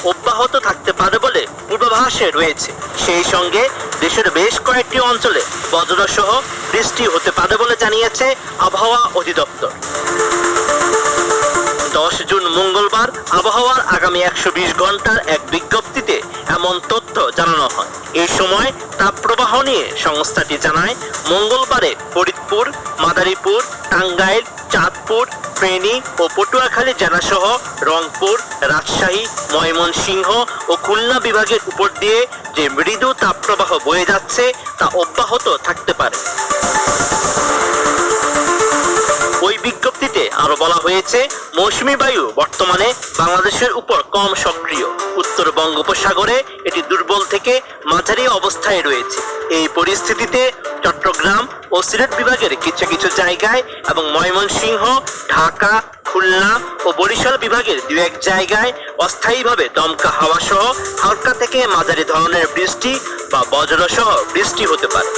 অব্যাহত থাকতে পারে বলে পূর্বাভাসে রয়েছে। সেই সঙ্গে দেশের বেশ কয়েকটি অঞ্চলে বজ্রসহ বৃষ্টি হতে পারে বলে জানিয়েছে আবহাওয়া অধিদপ্তর। 10 জুন মঙ্গলবার আবহাওয়ার আগামী 120 ঘন্টার এক বিজ্ঞপ্তিতে এমন তথ্য জানানো হয়। এই সময় তাপপ্রবাহ নিয়ে সংস্থাটি জানায়, মঙ্গলবারে ফরিদপুর, মাদারীপুর, টাঙ্গাইল, চাঁদপুর, ফেনী ও পটুয়াখালী জেলাসহ রংপুর, রাজশাহী, ময়মনসিংহ ও খুলনা বিভাগের উপর দিয়ে যে মৃদু তাপপ্রবাহ বয়ে যাচ্ছে তা অব্যাহত থাকতে পারে। ওই বিজ্ঞপ্তিতে আরো বলা হয়েছে, মৌসুমী বায়ু বর্তমানে বাংলাদেশের উপর কম সক্রিয়। উত্তর বঙ্গোপসাগরে এটি দুর্বল থেকে মাঝারি অবস্থায় রয়েছে। এই পরিস্থিতিতে চট্টগ্রাম ও সিলেট বিভাগের কিছু কিছু জায়গায় এবং ময়মনসিংহ, ঢাকা, খুলনা ও বরিশাল বিভাগের 2-1 জায়গায় অস্থায়ীভাবে দমকা হাওয়া সহ হালকা থেকে মাঝারি ধরনের বৃষ্টি বা বজ্রসহ বৃষ্টি হতে পারে।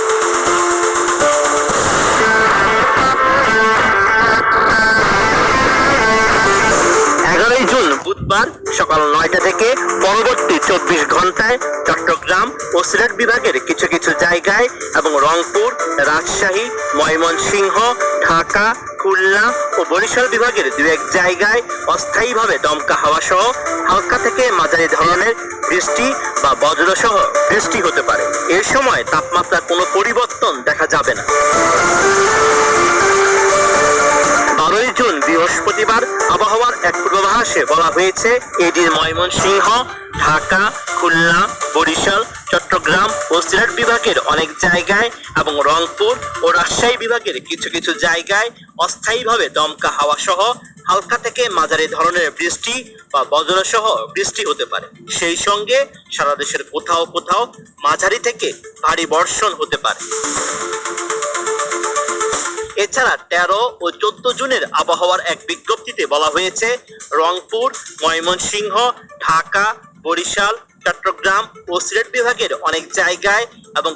11 জুন বুধবার সকাল 9টা থেকে পরবর্তী 24 ঘন্টায় চট্টগ্রাম ও সিলেট বিভাগের কিছু কিছু জায়গায় এবং রংপুর, রাজশাহী, ময়মনসিংহ, ঢাকা, খুলনা ও বরিশাল বিভাগের 2-1 জায়গায় অস্থায়ীভাবে দমকা হাওয়া সহ হালকা থেকে মাঝারি ধরনের বৃষ্টি বা বজ্রসহ বৃষ্টি হতে পারে। এর সময় তাপমাত্রার কোনো পরিবর্তন দেখা যাবে না। 12 জুন বৃহস্পতিবার আবহাওয়ার এক পূর্বাভাসে বলা হয়েছে, এদিন ময়মনসিংহ, ঢাকা, খুলনা, বরিশাল, চট্টগ্রাম ও সিলেট বিভাগের অনেক জায়গায় এবং রংপুর ও রাজশাহী বিভাগের কিছু কিছু জায়গায় অস্থায়ীভাবে দমকা হাওয়া সহ হালকা থেকে মাঝারি ধরনের বৃষ্টি বা বজ্রসহ বৃষ্টি হতে পারে। সেই সঙ্গে সারা দেশের কোথাও কোথাও মাঝারি থেকে ভারী বর্ষণ হতে পারে। এছাড়া 13 ও 14 জুনের আবহাওয়ার এক বিজ্ঞপ্তিতে বলা হয়েছে, রংপুর, ময়মনসিংহ, ঢাকা, বরিশাল, চট্টগ্রাম ও সিলেট বিভাগের অনেক জায়গায় এবং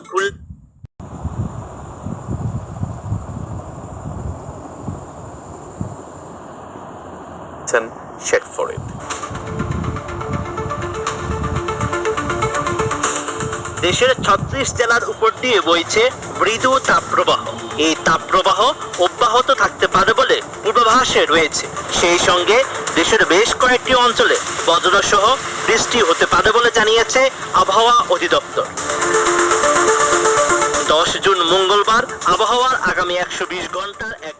দেশের 36 জেলার উপর দিয়ে বইছে মৃদু তাপপ্রবাহ। এই তাপপ্রবাহ অব্যাহত থাকতে পারে বলে পূর্বাভাসে রয়েছে। সেই সঙ্গে দেশের বেশ কয়েকটি অঞ্চলে বজ্রসহ বৃষ্টি হতে পারে বলে জানিয়েছে আবহাওয়া অধিদপ্তর। 10 জুন মঙ্গলবার আবহাওয়ার আগামী 120 ঘন্টার এক